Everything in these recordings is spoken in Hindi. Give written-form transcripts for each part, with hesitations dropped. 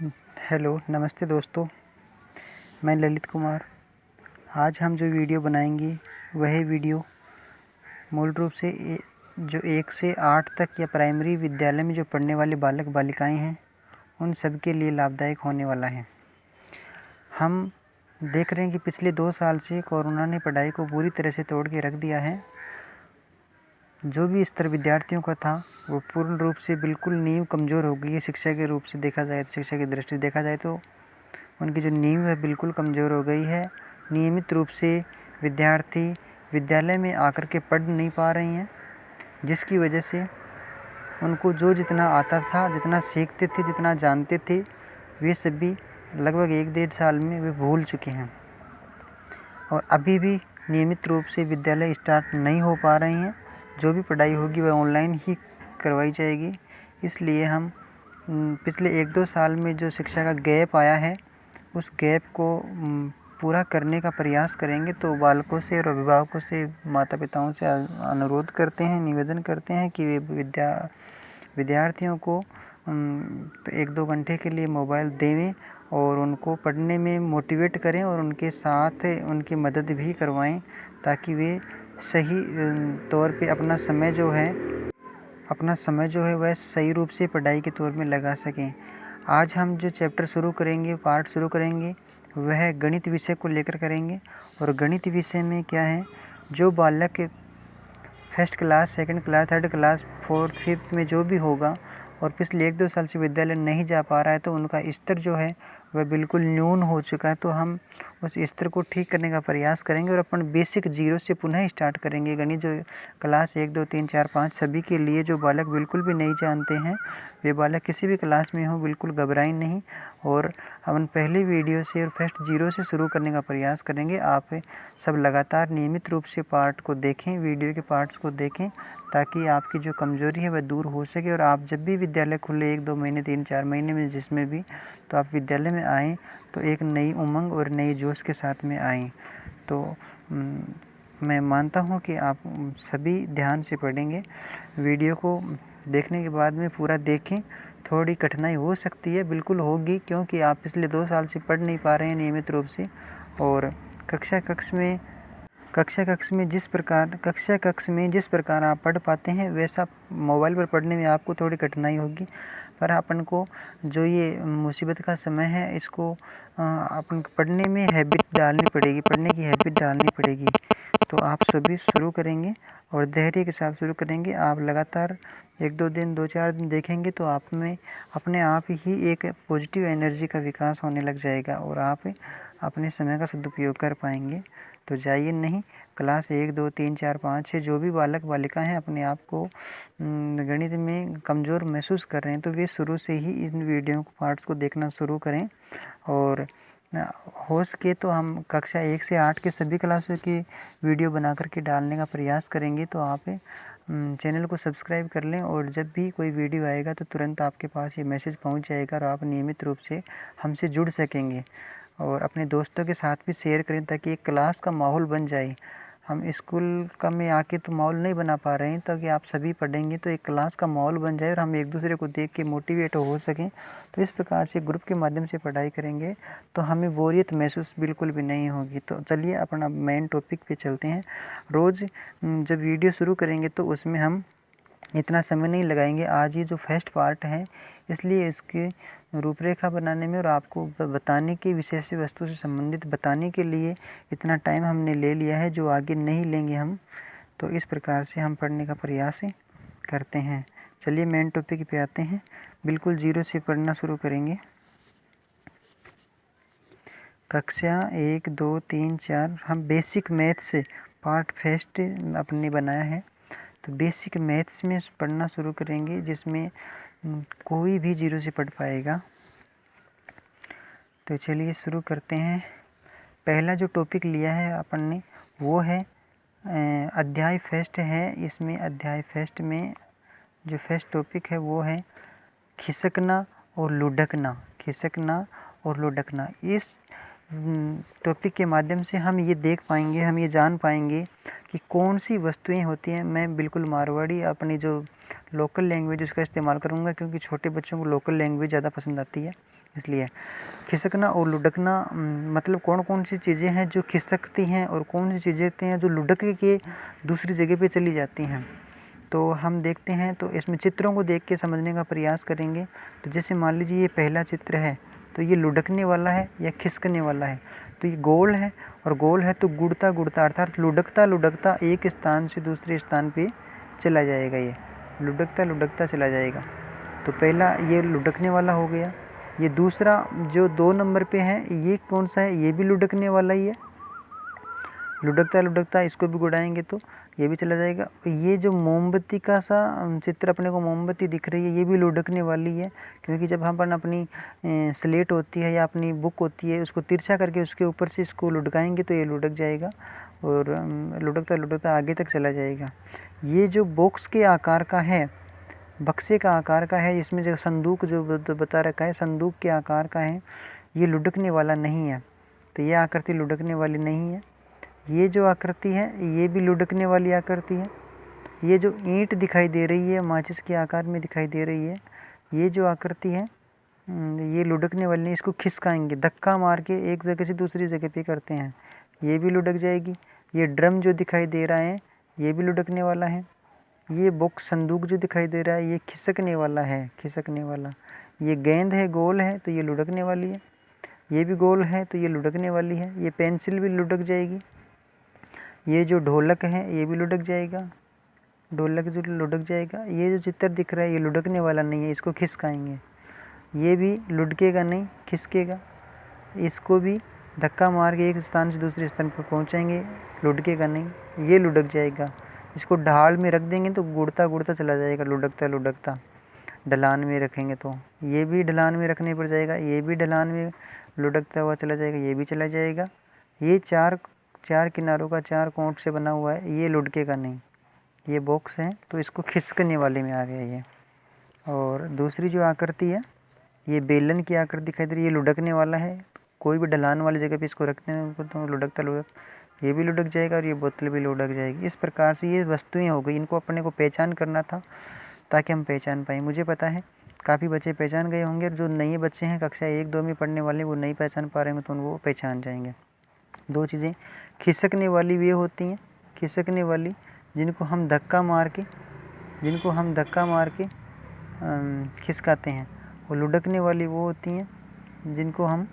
हेलो, नमस्ते दोस्तों। मैं ललित कुमार। आज हम जो वीडियो बनाएंगे वह वीडियो मूल रूप से जो 1 से 8 तक या प्राइमरी विद्यालय में जो पढ़ने वाले बालक बालिकाएं हैं उन सब के लिए लाभदायक होने वाला है। हम देख रहे हैं कि पिछले 2 साल से कोरोना ने पढ़ाई को पूरी तरह से तोड़ के रख दिया है। जो भी स्तर विद्यार्थियों का था वो पूर्ण रूप से बिल्कुल नींव कमज़ोर हो गई है। शिक्षा के रूप से देखा जाए तो, शिक्षा की दृष्टि से देखा जाए तो उनकी जो नींव है बिल्कुल कमज़ोर हो गई है। नियमित रूप से विद्यार्थी विद्यालय में आकर के पढ़ नहीं पा रही हैं, जिसकी वजह से उनको जो जितना आता था, जितना सीखते थे, जितना जानते थे, वे सभी लगभग 1-1.5 साल में वे भूल चुके हैं और अभी भी नियमित रूप से विद्यालय स्टार्ट नहीं हो पा रही हैं। जो भी पढ़ाई होगी वह ऑनलाइन ही करवाई जाएगी। इसलिए हम पिछले 1-2 साल में जो शिक्षा का गैप आया है उस गैप को पूरा करने का प्रयास करेंगे। तो बालकों से और अभिभावकों से, माता पिताओं से अनुरोध करते हैं, निवेदन करते हैं कि वे विद्यार्थियों को 1-2 घंटे के लिए मोबाइल देवें और उनको पढ़ने में मोटिवेट करें और उनके साथ उनकी मदद भी करवाएं ताकि वे सही तौर पे अपना समय जो है वह सही रूप से पढ़ाई के तौर में लगा सकें। आज हम जो चैप्टर शुरू करेंगे, पार्ट शुरू करेंगे, वह गणित विषय को लेकर करेंगे। और गणित विषय में क्या है, जो बालक first class, second class, third class, fourth, fifth में जो भी होगा और पिछले 1-2 साल से विद्यालय नहीं जा पा रहा है तो उनका स्तर जो है वह बिल्कुल न्यून हो चुका है। तो हम उस स्तर को ठीक करने का प्रयास करेंगे और अपन बेसिक 0 से पुनः स्टार्ट करेंगे। गणित जो क्लास 1, 2, 3, 4, 5 सभी के लिए, जो बालक बिल्कुल भी नहीं जानते हैं, वे बालक किसी भी क्लास में हो बिल्कुल घबराएं नहीं और अपन पहले वीडियो से और फर्स्ट 0 से शुरू करने का प्रयास करेंगे। आप सब लगातार नियमित रूप से पार्ट को देखें, वीडियो के पार्ट्स को देखें ताकि आपकी जो कमज़ोरी है वह दूर हो सके और आप जब भी विद्यालय खुले 1-2 महीने, 3-4 महीने में जिसमें भी, तो आप विद्यालय में आएँ तो एक नई उमंग और नई जोश के साथ में आएँ। तो मैं मानता हूँ कि आप सभी ध्यान से पढ़ेंगे। वीडियो को देखने के बाद में पूरा देखें। थोड़ी कठिनाई हो सकती है, बिल्कुल होगी, क्योंकि आप पिछले 2 साल से पढ़ नहीं पा रहे हैं नियमित रूप से और कक्षा कक्ष में जिस प्रकार आप पढ़ पाते हैं वैसा मोबाइल पर पढ़ने में आपको थोड़ी कठिनाई होगी। पर अपन को जो ये मुसीबत का समय है इसको अपन पढ़ने में हैबिट डालनी पड़ेगी, पढ़ने की हैबिट डालनी पड़ेगी। तो आप सभी शुरू करेंगे और धैर्य के साथ शुरू करेंगे। आप लगातार 1-2 दिन, 2-4 दिन देखेंगे तो आप में अपने आप ही एक पॉजिटिव एनर्जी का विकास होने लग जाएगा और आप अपने समय का सदुपयोग कर पाएंगे। तो जाइए नहीं, क्लास 1, 2, 3, 4, 5, 6 जो भी बालक बालिका हैं अपने आप को गणित में कमज़ोर महसूस कर रहे हैं तो वे शुरू से ही इन वीडियो पार्ट्स को देखना शुरू करें और हो सके तो हम कक्षा 1 से 8 के सभी क्लासों की वीडियो बना करके डालने का प्रयास करेंगे। तो आप चैनल को सब्सक्राइब कर लें और जब भी कोई वीडियो आएगा तो तुरंत आपके पास ये मैसेज पहुंच जाएगा और आप नियमित रूप से हमसे जुड़ सकेंगे और अपने दोस्तों के साथ भी शेयर करें ताकि एक क्लास का माहौल बन जाए। हम स्कूल का में आके तो माहौल नहीं बना पा रहे हैं, ताकि आप सभी पढ़ेंगे तो एक क्लास का माहौल बन जाए और हम एक दूसरे को देख के मोटिवेट हो सकें। तो इस प्रकार से ग्रुप के माध्यम से पढ़ाई करेंगे तो हमें बोरियत महसूस बिल्कुल भी नहीं होगी। तो चलिए अपना मेन टॉपिक पे चलते हैं। रोज़ जब वीडियो शुरू करेंगे तो उसमें हम इतना समय नहीं लगाएंगे। आज ये जो फर्स्ट पार्ट है इसलिए इसकी रूपरेखा बनाने में और आपको बताने की, विषय वस्तु से संबंधित बताने के लिए इतना टाइम हमने ले लिया है जो आगे नहीं लेंगे हम। तो इस प्रकार से हम पढ़ने का प्रयास करते हैं। चलिए मेन टॉपिक पे आते हैं। बिल्कुल 0 से पढ़ना शुरू करेंगे। कक्षा 1, 2, 3, 4 हम बेसिक मैथ्स पार्ट फर्स्ट अपने बनाया है। तो बेसिक मैथ्स में पढ़ना शुरू करेंगे जिसमें कोई भी 0 से पढ़ पाएगा। तो चलिए शुरू करते हैं। पहला जो टॉपिक लिया है अपन ने वो है अध्याय फर्स्ट है। इसमें अध्याय फर्स्ट में जो फर्स्ट टॉपिक है वो है खिसकना और लुढ़कना। खिसकना और लुढ़कना। इस टॉपिक के माध्यम से हम ये देख पाएंगे, हम ये जान पाएंगे कि कौन सी वस्तुएं होती हैं। मैं बिल्कुल मारवाड़ी अपनी जो लोकल लैंग्वेज उसका इस्तेमाल करूँगा क्योंकि छोटे बच्चों को लोकल लैंग्वेज ज़्यादा पसंद आती है। इसलिए खिसकना और लुढ़कना मतलब कौन कौन सी चीज़ें हैं जो खिसकती हैं और कौन सी चीज़ें हैं जो लुढ़क के दूसरी जगह पे चली जाती हैं। तो हम देखते हैं, तो इसमें चित्रों को देख के समझने का प्रयास करेंगे। तो जैसे मान लीजिए ये पहला चित्र है, तो ये लुढ़कने वाला है या खिसकने वाला है। तो ये गोल है, और गोल है तो गुड़ता गुड़ता अर्थात लुढ़कता लुढ़कता एक स्थान से दूसरे स्थान पे चला जाएगा। ये लुढ़कता लुढ़कता चला जाएगा। तो पहला ये लुढ़कने वाला हो गया। ये दूसरा जो 2 नंबर पे है, ये कौन सा है? ये भी लुढ़कने वाला ही है। लुढ़कता लुढ़कता इसको भी गुड़ाएंगे तो ये भी चला जाएगा। ये जो मोमबत्ती का सा चित्र अपने को मोमबत्ती दिख रही है, ये भी लुढ़कने वाली है, क्योंकि जब हम अपनी स्लेट होती है या अपनी बुक होती है, उसको तिरछा करके उसके ऊपर से इसको लुढ़काएंगे तो ये लुढ़क जाएगा और लुढ़कता लुढ़कता आगे तक चला जाएगा। ये जो बॉक्स के आकार का है, बक्से का आकार का है, इसमें जो संदूक जो बता रखा है संदूक के आकार का है, ये लुढ़कने वाला नहीं है। तो ये आकृति लुढ़कने वाली नहीं है। ये जो आकृति है ये भी लुढ़कने वाली आकृति है। ये जो ईंट दिखाई दे रही है माचिस के आकार में दिखाई दे रही है, ये जो आकृति है ये लुढ़कने वाली नहीं। इसको खिसकाएंगे, धक्का मार के एक जगह से दूसरी जगह पे करते हैं, ये भी लुढ़क जाएगी। ये ड्रम जो दिखाई दे रहा है ये भी लुढ़कने वाला है। ये बॉक्स संदूक जो दिखाई दे रहा है ये खिसकने वाला है, खिसकने वाला। ये गेंद है, गोल है तो ये लुढ़कने वाली है। ये भी गोल है तो ये लुढ़कने वाली है। ये पेंसिल भी लुढ़क जाएगी। ये जो ढोलक है ये भी लुढ़क जाएगा, ढोलक जो लुढ़क जाएगा। ये जो चित्र दिख रहा है ये लुढ़कने वाला नहीं है, इसको खिसकाएंगे। ये भी लुढ़केगा नहीं, खिसकेगा। इसको भी धक्का मार के एक स्थान से दूसरे स्थान पर पहुंचाएंगे, लुढ़केगा नहीं, ये लुढ़क जाएगा। इसको ढाल में रख देंगे तो गुड़ता गुड़ता चला जाएगा, लुढ़कता लुढ़कता। ढलान में रखेंगे तो ये भी ढलान में रखने पर जाएगा, ये भी ढलान में लुढ़कता हुआ चला जाएगा, ये भी चला जाएगा। ये चार किनारों का 4 कोण से बना हुआ है, ये लुढ़केगा नहीं। ये बॉक्स है तो इसको खिसकने वाले में आ गया ये। और दूसरी जो आकृति है ये बेलन की आकृति दिखाई दे रही है, ये लुढ़कने वाला है। कोई भी ढलान वाली जगह पे इसको रखते हैं तो लुढ़कता लुढ़क ये भी लुढ़क जाएगा और ये बोतल भी लुढ़क जाएगी। इस प्रकार से ये वस्तुएं हो गई, इनको अपने को पहचान करना था ताकि हम पहचान पाएँ। मुझे पता है काफ़ी बच्चे पहचान गए होंगे, जो नए बच्चे हैं कक्षा 1-2 में पढ़ने वाले वो नहीं पहचान पा रहे होंगे तो वो पहचान जाएंगे। 2 चीज़ें खिसकने वाली वे होती हैं, खिसकने वाली जिनको हम धक्का मार के खिसकाते हैं, और लुढ़कने वाली वो होती हैं जिनको हम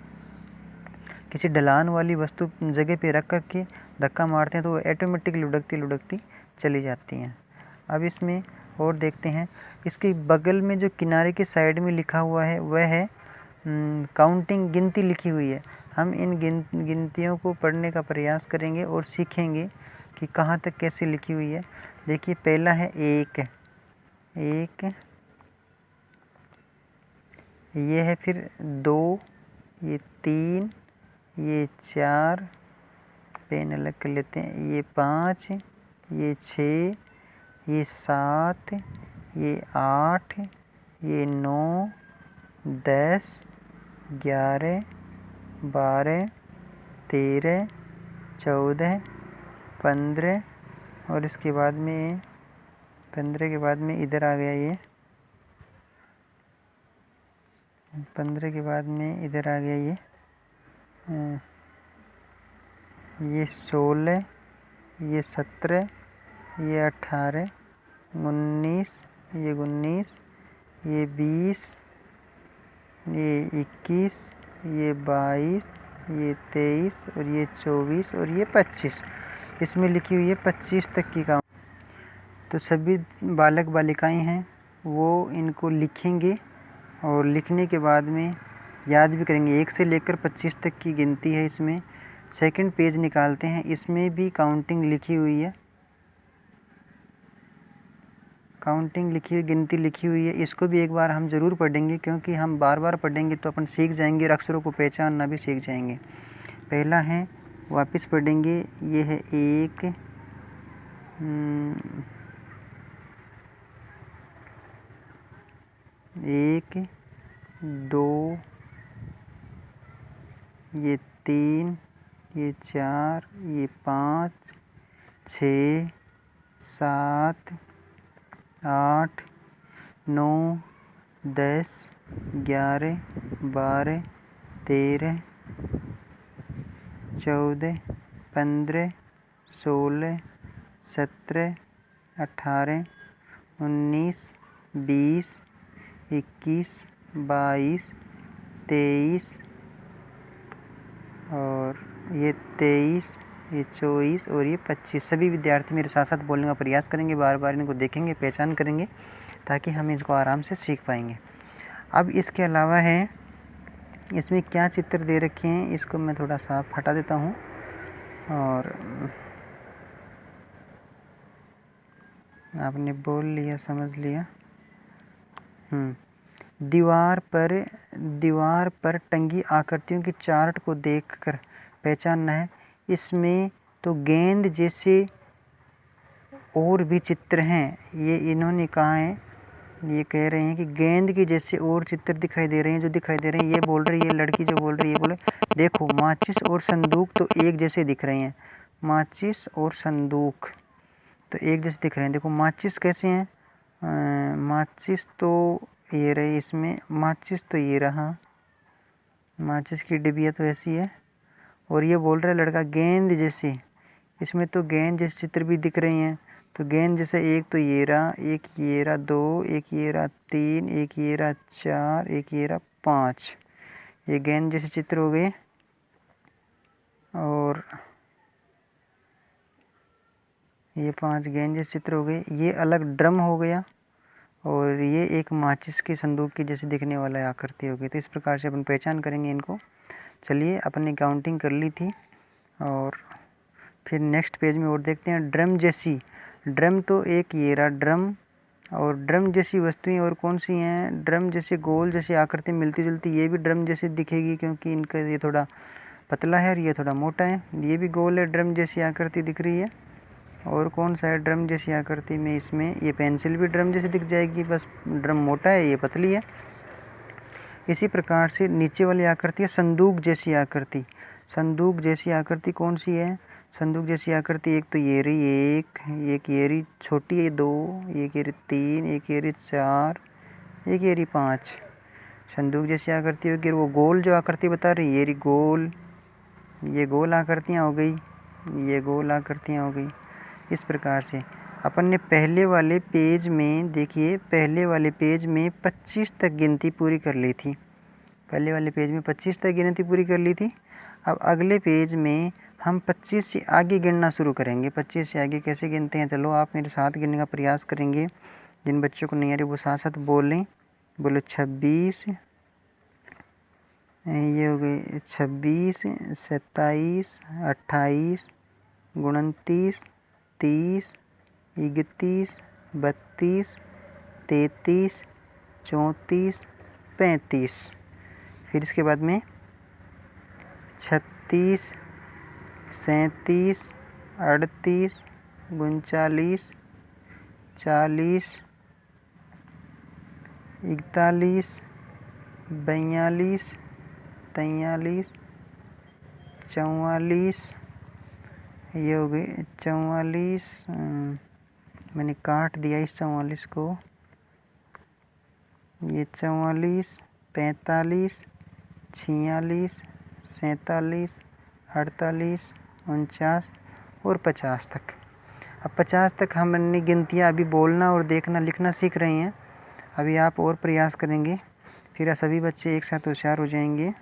किसी ढलान वाली वस्तु जगह पे रख कर के धक्का मारते हैं तो वो ऑटोमेटिक लुढ़कती लुढ़कती चली जाती हैं। अब इसमें और देखते हैं, इसके बगल में जो किनारे के साइड में लिखा हुआ है वह है काउंटिंग, गिनती लिखी हुई है। हम इन गिनतियों को पढ़ने का प्रयास करेंगे और सीखेंगे कि कहाँ तक कैसे लिखी हुई है। देखिए पहला है 1, ये है फिर 2, ये 3, ये 4, पेन अलग कर लेते हैं, ये 5, ये 6, ये 7, ये 8, ये 9, 10, 11, 12, 13, 14, 15 और इसके बाद में 15 के बाद में इधर आ गया ये 15 के बाद में इधर आ गया ये 16, ये 17, ये 18, 19, ये 19, ये 20, ये 21, ये 22, ये 23 और ये 24 और ये 25। इसमें लिखी हुई है 25 तक की काउंट। तो सभी बालक बालिकाएं हैं वो इनको लिखेंगे और लिखने के बाद में याद भी करेंगे। 1 से लेकर 25 तक की गिनती है। इसमें सेकंड पेज निकालते हैं, इसमें भी काउंटिंग लिखी हुई है, काउंटिंग लिखी हुई, गिनती लिखी हुई है। इसको भी एक बार हम ज़रूर पढ़ेंगे, क्योंकि हम बार बार पढ़ेंगे तो अपन सीख जाएंगे और अक्षरों को पहचानना भी सीख जाएंगे। पहला है, वापस पढ़ेंगे, ये है 1, 2, ये 3, ये 4, ये 5, 6, 7, 8, 9, 10, 11, 12, 13, 14, 15, 16, 17, 18, 19, 20, 21, 22, 23 और ये 23, ये 24 और ये 25। सभी विद्यार्थी मेरे साथ साथ बोलने का प्रयास करेंगे, बार बार इनको देखेंगे, पहचान करेंगे, ताकि हम इसको आराम से सीख पाएंगे। अब इसके अलावा है, इसमें क्या चित्र दे रखे हैं, इसको मैं थोड़ा साफ हटा देता हूँ। और आपने बोल लिया, समझ लिया। दीवार पर टंगी आकृतियों की चार्ट को देखकर पहचानना है। इसमें तो गेंद जैसे और भी चित्र हैं, ये इन्होंने कहा है, ये कह रहे हैं कि गेंद के जैसे और चित्र दिखाई दे रहे हैं, जो दिखाई दे रहे हैं। ये बोल रही है लड़की, जो बोल रही है, बोले देखो माचिस और संदूक तो एक जैसे दिख रहे हैं। माचिस और संदूक तो एक जैसे दिख रहे हैं। देखो माचिस कैसे हैं, माचिस तो ये रही, इसमें माचिस तो ये रहा, माचिस की डिबिया तो ऐसी है। और ये बोल रहा है लड़का गेंद जैसे, इसमें तो गेंद जैसे चित्र भी दिख रहे हैं। तो गेंद जैसे एक तो ये रहा, एक ये रहा 2, एक ये रहा 3, एक ये रहा 4, एक ये रहा 5। ये गेंद जैसे चित्र हो गए। और ये 5 गेंद जैसे चित्र हो गए। ये अलग ड्रम हो गया और ये एक माचिस की संदूक की जैसे दिखने वाला आकृति हो गई। तो इस प्रकार से अपन पहचान करेंगे इनको। चलिए, अपन ने काउंटिंग कर ली थी और फिर नेक्स्ट पेज में और देखते हैं। ड्रम जैसी, ड्रम तो एक ये रहा ड्रम, और ड्रम जैसी वस्तुएं और कौन सी हैं, ड्रम जैसे गोल जैसी आकृति मिलती जुलती, ये भी ड्रम जैसी दिखेगी, क्योंकि इनका ये थोड़ा पतला है और ये थोड़ा मोटा है। ये भी गोल है, ड्रम जैसी आकृति दिख रही है। और कौन सा है ड्रम जैसी आकृति में, इसमें ये पेंसिल भी ड्रम जैसी दिख जाएगी, बस ड्रम मोटा है, ये पतली है। इसी प्रकार से नीचे वाली आकृति है संदूक जैसी आकृति। संदूक जैसी आकृति कौन सी है, संदूक जैसी आकृति एक तो ये रही, एक ये रही छोटी है 2, एक ये रही 3, एक ये रही 4, एक ये रही 5। संदूक जैसी आकृति होगी। वो गोल जो आकृति बता रही, ये रही गोल, ये गोल आकृतियाँ हो गई, ये गोल आकृतियाँ हो गई। इस प्रकार से अपन ने पहले वाले पेज में, देखिए पहले वाले पेज में 25 तक गिनती पूरी कर ली थी। पहले वाले पेज में 25 तक गिनती पूरी कर ली थी। अब अगले पेज में हम 25 से आगे गिनना शुरू करेंगे। 25 से आगे कैसे गिनते हैं, चलो आप मेरे साथ गिनने का प्रयास करेंगे। जिन बच्चों को नहीं आ रही वो साथ साथ बोल लें। बोलो 26, ये हो गई 26, 27, 28, 29, 30, 31, 32, 33, 34, 35। फिर इसके बाद में 36, 37, 38, 39, 40, 41, 42, 43, 44, ये हो गई 44, मैंने काट दिया इस 44 को, ये 44, 45, 46, 47, 48, 49 और 50 तक। अब 50 तक हमने गिनतियाँ अभी बोलना और देखना लिखना सीख रहे हैं। अभी आप और प्रयास करेंगे, फिर सभी बच्चे एक साथ होशियार हो जाएंगे।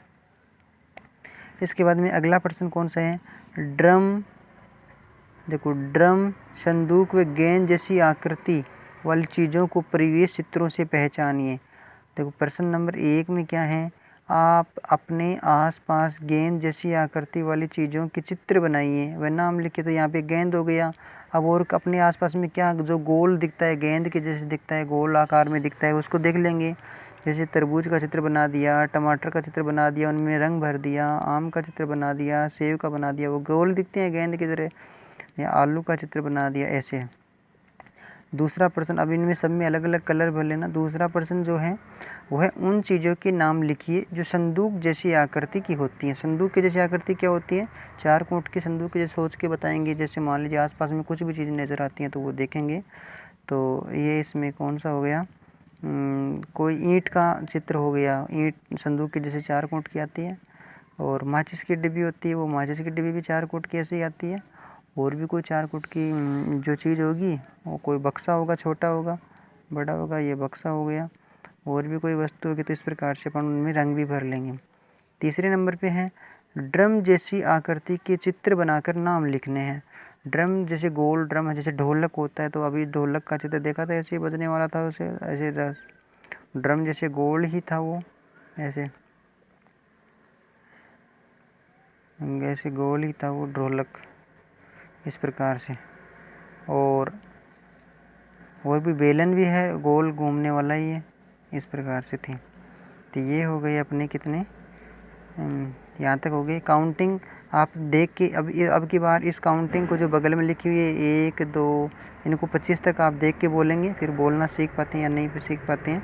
इसके बाद में अगला प्रश्न कौन सा है, ड्रम। देखो ड्रम, संदूक व गेंद जैसी आकृति वाली चीज़ों को परिवेश चित्रों से पहचानिए। देखो प्रश्न नंबर 1 में क्या है, आप अपने आसपास गेंद जैसी आकृति वाली चीज़ों के चित्र बनाइए। वह नाम लिखे, तो यहाँ पे गेंद हो गया। अब और अपने आसपास में क्या जो गोल दिखता है, गेंद के जैसे दिखता है, गोल आकार में दिखता है, उसको देख लेंगे। जैसे तरबूज का चित्र बना दिया, टमाटर का चित्र बना दिया, उनमें रंग भर दिया, आम का चित्र बना दिया, सेब का बना दिया, वो गोल दिखते हैं गेंद की तरह। या आलू का चित्र बना दिया, ऐसे। दूसरा प्रश्न, अब इनमें सब में अलग अलग कलर भर लेना। दूसरा प्रश्न जो है वो है उन चीज़ों के नाम लिखिए जो संदूक जैसी आकृति की होती हैं। संदूक की जैसी आकृति क्या होती है, 4 कोट की संदूक की जैसे सोच के बताएंगे। जैसे मान लीजिए आसपास में कुछ भी चीज़ें नज़र आती हैं तो वो देखेंगे। तो ये इसमें कौन सा हो गया, कोई ईंट का चित्र हो गया, ईंट संदूक की जैसे 4 कोट की आती है, और माचिस की डिब्बी होती है, वो माचिस की डिब्बी भी 4 कोट की ऐसे ही आती है। और भी कोई 4 कोट की जो चीज़ होगी, वो कोई बक्सा होगा, छोटा होगा, बड़ा होगा, ये बक्सा हो गया। और भी कोई वस्तु होगी, तो इस प्रकार से अपन उनमें रंग भी भर लेंगे। तीसरे नंबर पे है ड्रम जैसी आकृति के चित्र बनाकर नाम लिखने हैं। ड्रम जैसे गोल ड्रम है, जैसे ढोलक होता है, तो अभी ढोलक का चित्र देखा था, ऐसे ही बजने वाला था, उसे ऐसे ड्रम जैसे गोल ही था वो, ऐसे गोल ही था वो ढोलक, इस प्रकार से। और भी बेलन भी है, गोल घूमने वाला ही है, इस प्रकार से थी। तो ये हो गए अपने कितने, यहाँ तक हो गई काउंटिंग। आप देख के अब की बार इस काउंटिंग को जो बगल में लिखी हुई है 1 2, इनको 25 तक आप देख के बोलेंगे, फिर बोलना सीख पाते हैं या नहीं सीख पाते हैं।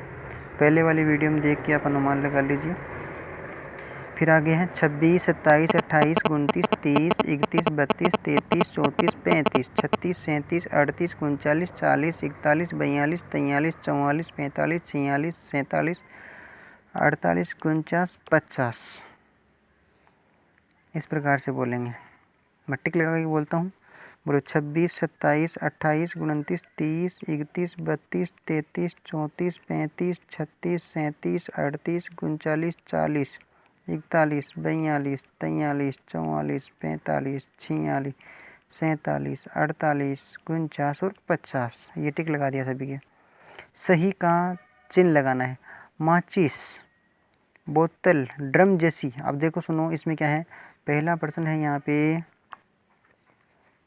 पहले वाली वीडियो में देख के आप अनुमान लगा लीजिए। फिर आगे हैं 26 27 28 29 30 31 32 33 34 35 36 37 38 39 40 41 42 43 44 45 46 47 48 49 50, इस प्रकार से बोलेंगे। मैं टिक लगा के बोलता हूँ, बोलो 26 27 28 29 30 31 32 33 34 35 36 37 38 39 40 41 42 43 44 45 46 47 48 49 और 50, ये टिक लगा दिया सभी के। सही का चिन्ह लगाना है। माचिस, बोतल, ड्रम जैसी। अब देखो सुनो, इसमें क्या है, पहला प्रश्न है यहाँ पे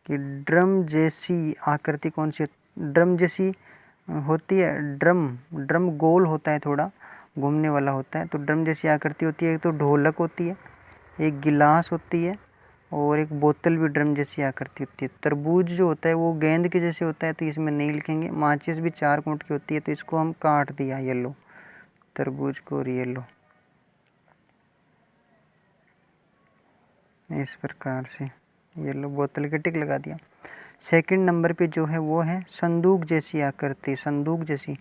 कि ड्रम जैसी आकृति कौन सी, ड्रम जैसी होती है। ड्रम गोल होता है, थोड़ा घूमने वाला होता है, तो ड्रम जैसी आकृति होती है। एक तो ढोलक होती है, एक गिलास होती है, और एक बोतल भी ड्रम जैसी आकृति होती है। तरबूज जो होता है वो गेंद के जैसे होता है, तो इसमें नहीं लिखेंगे। माचिस भी 4 कोट की होती है, तो इसको हम काट दिया, येलो, तरबूज को और येलो, इस प्रकार से येलो, बोतल के टिक लगा दिया। सेकंड नंबर पे जो है वो है संदूक जैसी आकृति। संदूक जैसी,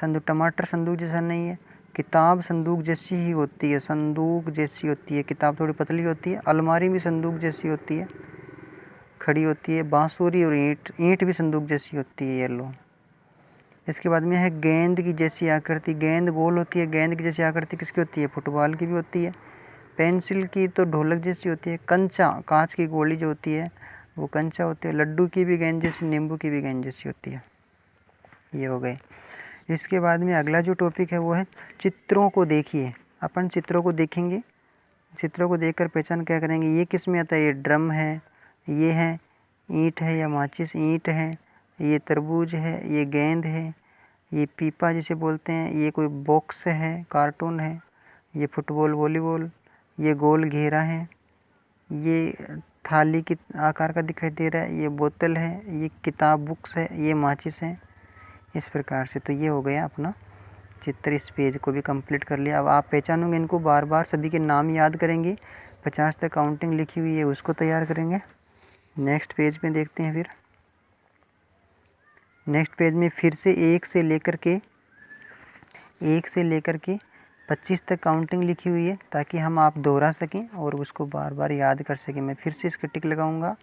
टमाटर संदूक जैसा नहीं है, किताब संदूक जैसी ही होती है, संदूक जैसी होती है। किताब थोड़ी पतली होती है, अलमारी भी संदूक जैसी होती है, खड़ी होती है। बांसुरी और ईंट भी संदूक जैसी होती है, येलो। इसके बाद में है गेंद की जैसी आकृति। गेंद गोल होती है, गेंद की जैसी आकृति किसकी होती है, फुटबॉल की भी होती है। पेंसिल की तो ढोलक जैसी होती है। कंचा, कांच की गोली जो होती है वो कंचा होती है। लड्डू की भी गेंद जैसी, नींबू की भी गेंद जैसी होती है। ये हो गए। इसके बाद में अगला जो टॉपिक है वो है चित्रों को देखिए। अपन चित्रों को देखेंगे, चित्रों को देखकर पहचान क्या करेंगे, ये किस में आता है, ये ड्रम है, ये है ईंट है या माचिस, ईंट है, ये तरबूज है, ये गेंद है, ये पीपा जिसे बोलते हैं, ये कोई बॉक्स है, कार्टून है, ये फुटबॉल, वॉलीबॉल, ये गोल घेरा है, ये थाली की आकार का दिखाई दे रहा है, ये बोतल है, ये किताब बुक्स है, ये माचिस है, इस प्रकार से। तो ये हो गया अपना चित्र। इस पेज को भी कंप्लीट कर लिया। अब आप पहचानोगे इनको, बार बार सभी के नाम याद करेंगे। 50 तक काउंटिंग लिखी हुई है, उसको तैयार करेंगे। नेक्स्ट पेज में देखते हैं। फिर नेक्स्ट पेज में फिर से 1 से लेकर के 25 तक काउंटिंग लिखी हुई है, ताकि हम आप दोहरा सकें और उसको बार बार याद कर सकें। मैं फिर से इसका टिक लगाऊंगा,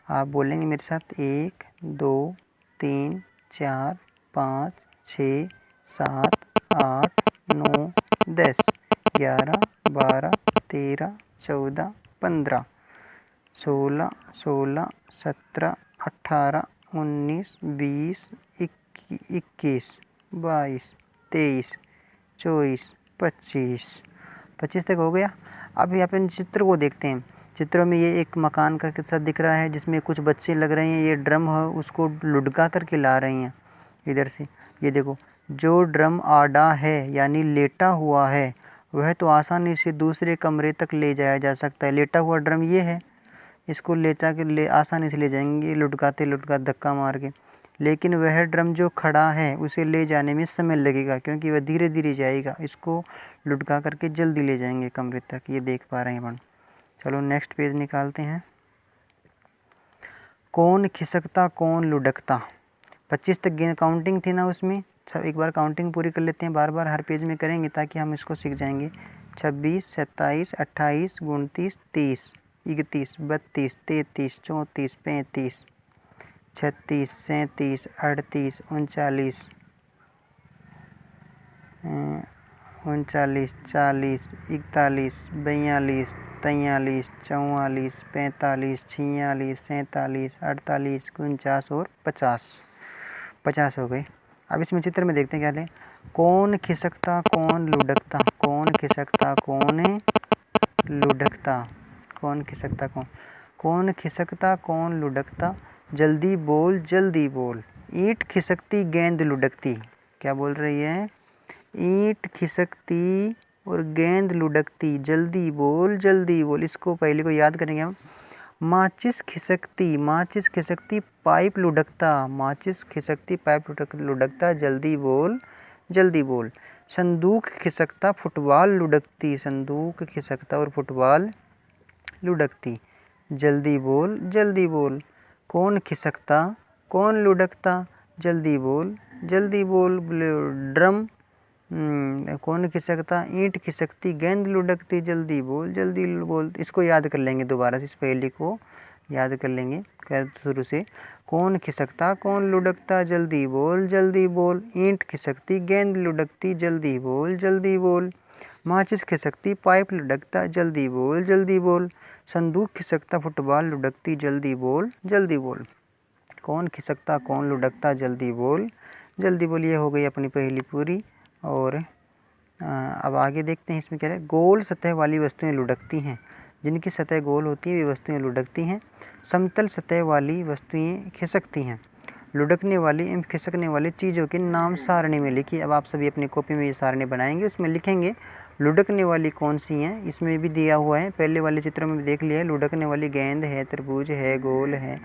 आप बोलेंगे मेरे साथ, 1 2 3 4 5 6 7 8 9 10 11 12 13 14 15 16 16 17 18 19 20 21 22 23 24 25 तक हो गया। अब यहाँ पे चित्र को देखते हैं। चित्रों में ये एक मकान का किस्सा दिख रहा है, जिसमें कुछ बच्चे लग रहे हैं, ये ड्रम है उसको लुढ़का करके ला रही हैं इधर से। ये देखो, जो ड्रम आड़ा है यानी लेटा हुआ है, वह तो आसानी से दूसरे कमरे तक ले जाया जा सकता है। लेटा हुआ ड्रम ये है, इसको ले आसानी से ले जाएंगे, लुढ़काते धक्का मार के। लेकिन वह ड्रम जो खड़ा है, उसे ले जाने में समय लगेगा, क्योंकि वह धीरे धीरे जाएगा। इसको लुढ़का करके जल्दी ले जाएंगे कमरे तक, ये देख पा रहे हैं अपन। चलो नेक्स्ट पेज निकालते हैं। कौन खिसकता कौन लुढ़कता, 25 तक काउंटिंग थी ना उसमें, सब एक बार काउंटिंग पूरी कर लेते हैं, बार बार हर पेज में करेंगे ताकि हम इसको सीख जाएंगे। 26, 27, 28, 29, 30, 31, 32, 33, 34, 35, 36, 37, 38, 39, 39, 40, 41, 42, 43, 44, 45, 46, 47, 48, 49 और 50 हो गए। अब इसमें चित्र में देखते हैं क्या है। कौन खिसकता कौन लुढ़कता, कौन खिसकता कौन लुढ़कता, कौन खिसकता कौन खिसकता कौन लुढ़कता, जल्दी बोल, ईंट खिसकती गेंद लुढ़कती। क्या बोल रही है? ईंट खिसकती और गेंद लुढ़कती, जल्दी बोल। इसको पहले को याद करेंगे हम। माचिस खिसकती पाइप लुढ़कता, माचिस खिसकती पाइप लुढ़कता, जल्दी बोल। संदूक खिसकता फुटबॉल लुढ़कती, संदूक खिसकता और फुटबॉल लुढ़कती, जल्दी बोल। कौन खिसकता कौन लुढ़कता, जल्दी बोल। ड्रम कौन खिसकता, ईंट खिसकती गेंद लुढ़कती, जल्दी बोल। इसको याद कर लेंगे दोबारा से, इस पहेली को याद कर लेंगे शुरू से। कौन खिसकता कौन लुढ़कता, जल्दी बोल। ईंट खिसकती गेंद लुढ़कती, जल्दी बोल। माचिस खिसकती पाइप लुढ़कता, जल्दी बोल। संदूक खिसकता फुटबॉल लुढ़कती, जल्दी बोल। कौन खिसकता कौन लुढ़कता, जल्दी बोल। ये हो गई अपनी पहेली पूरी। और अब आगे देखते हैं इसमें क्या है। गोल सतह वाली वस्तुएं लुढ़कती हैं, जिनकी सतह गोल होती है वे वस्तुएं लुढ़कती हैं। समतल सतह वाली वस्तुएं खिसकती हैं। लुढ़कने वाली एवं खिसकने वाली चीज़ों के नाम सारणी में लिखिए। अब आप सभी अपनी कॉपी में ये सारणी बनाएंगे, उसमें लिखेंगे लुढ़कने वाली कौन सी हैं। इसमें भी दिया हुआ है, पहले वाले चित्र में भी देख लिया है। लुढ़कने वाली गेंद है, तरबूज है, गोल है।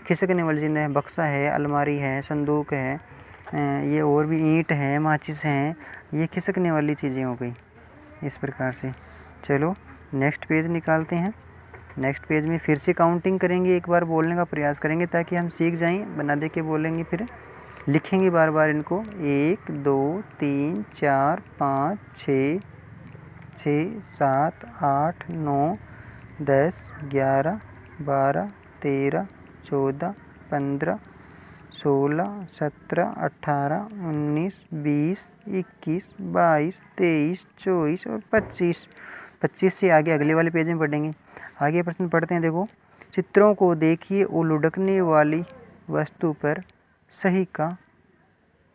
खिसकने वाली चीज़ है, बक्सा है, अलमारी है, संदूक है, ये और भी ईंट है, माचिस हैं। ये खिसकने वाली चीज़ें हो गई इस प्रकार से। चलो नेक्स्ट पेज निकालते हैं। नेक्स्ट पेज में फिर से काउंटिंग करेंगे, एक बार बोलने का प्रयास करेंगे ताकि हम सीख जाएं। बना दे के बोलेंगे, फिर लिखेंगे बार बार इनको। 1, 2, 3, 4, 5, 6, 7, 8, 9, 10, 11, 12, 13, 14, 15, 16, 17, 18, 19, 20, 21, 22, 23, 24 और 25। 25 से आगे अगले वाले पेज में पढ़ेंगे। आगे प्रश्न पढ़ते हैं, देखो। चित्रों को देखिए और लुढ़कने वाली वस्तु पर सही का,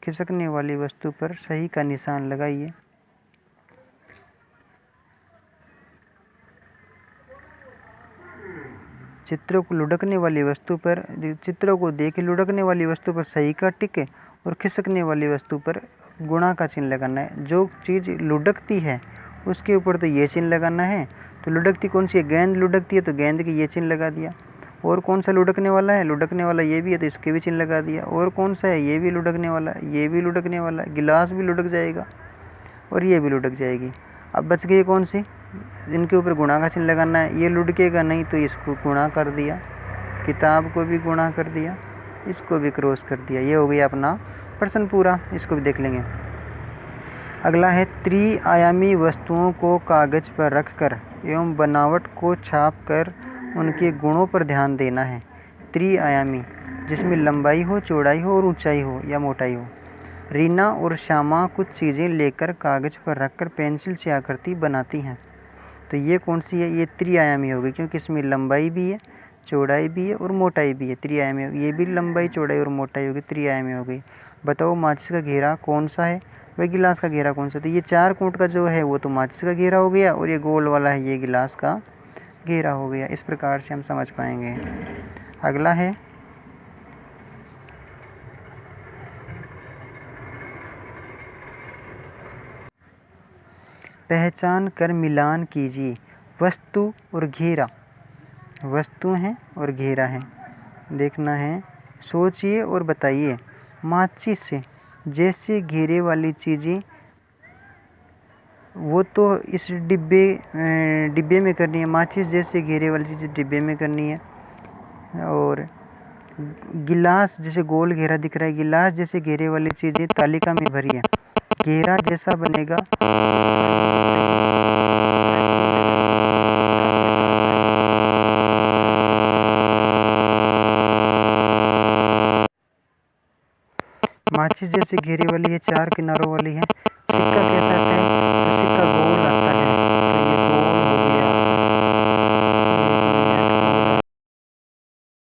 खिसकने वाली वस्तु पर सही का निशान लगाइए। चित्रों को लुढ़कने वाली वस्तु पर, चित्रों को देखिए लुढ़कने वाली वस्तु पर सही का टिक और खिसकने वाली वस्तु पर गुणा का चिन्ह लगाना है। जो चीज़ लुढ़कती है उसके ऊपर तो ये चिन्ह लगाना है। तो लुढ़कती कौन सी है? गेंद लुढ़कती है तो गेंद के ये चिन्ह लगा दिया। और कौन सा लुढ़कने वाला है? लुढ़कने वाला ये भी है तो इसके भी चिन्ह लगा दिया। और कौन सा है? ये भी लुढ़कने वाला, ये भी लुढ़कने वाला, गिलास भी लुढ़क जाएगा और ये भी लुढ़क जाएगी। अब बच गई कौन सी? इनके ऊपर गुणा का चिन्ह लगाना है। ये लुढ़केगा नहीं तो इसको गुणा कर दिया, किताब को भी गुणा कर दिया, इसको भी क्रॉस कर दिया। ये हो गया अपना प्रश्न पूरा। इसको भी देख लेंगे। अगला है, त्रिआयामी वस्तुओं को कागज पर रखकर एवं बनावट को छाप कर उनके गुणों पर ध्यान देना है। त्रिआयामी, जिसमें लंबाई हो, चौड़ाई हो और ऊंचाई हो या मोटाई हो। रीना और श्यामा कुछ चीज़ें लेकर कागज पर रखकर पेंसिल से आकृति बनाती हैं। तो ये कौन सी है? ये त्रिआयामी होगी, क्योंकि इसमें लंबाई भी है, चौड़ाई भी है और मोटाई भी है। त्रिआयामी होगी, ये भी लंबाई चौड़ाई और मोटाई होगी, त्रिआयामी हो गई। बताओ माचिस का घेरा कौन सा है, वह गिलास का घेरा कौन सा? तो ये 4 कोट का जो है वो तो माचिस का घेरा हो गया, और ये गोल वाला है ये गिलास का घेरा हो गया। इस प्रकार से हम समझ पाएंगे। अगला है, पहचान कर मिलान कीजिए वस्तु और घेरा। वस्तु हैं और घेरा है, देखना है। सोचिए और बताइए। माचिस जैसे घेरे वाली चीज़ें वो तो इस डिब्बे में करनी है। माचिस जैसे घेरे वाली चीज़ डिब्बे में करनी है। और गिलास जैसे गोल घेरा दिख रहा है, गिलास जैसे घेरे वाली चीज़ें तालिका में भरी है। घेरा जैसा बनेगा माचिस जैसे घेरे वाली है, चार किनारों वाली है। सिक्का कैसा आता है?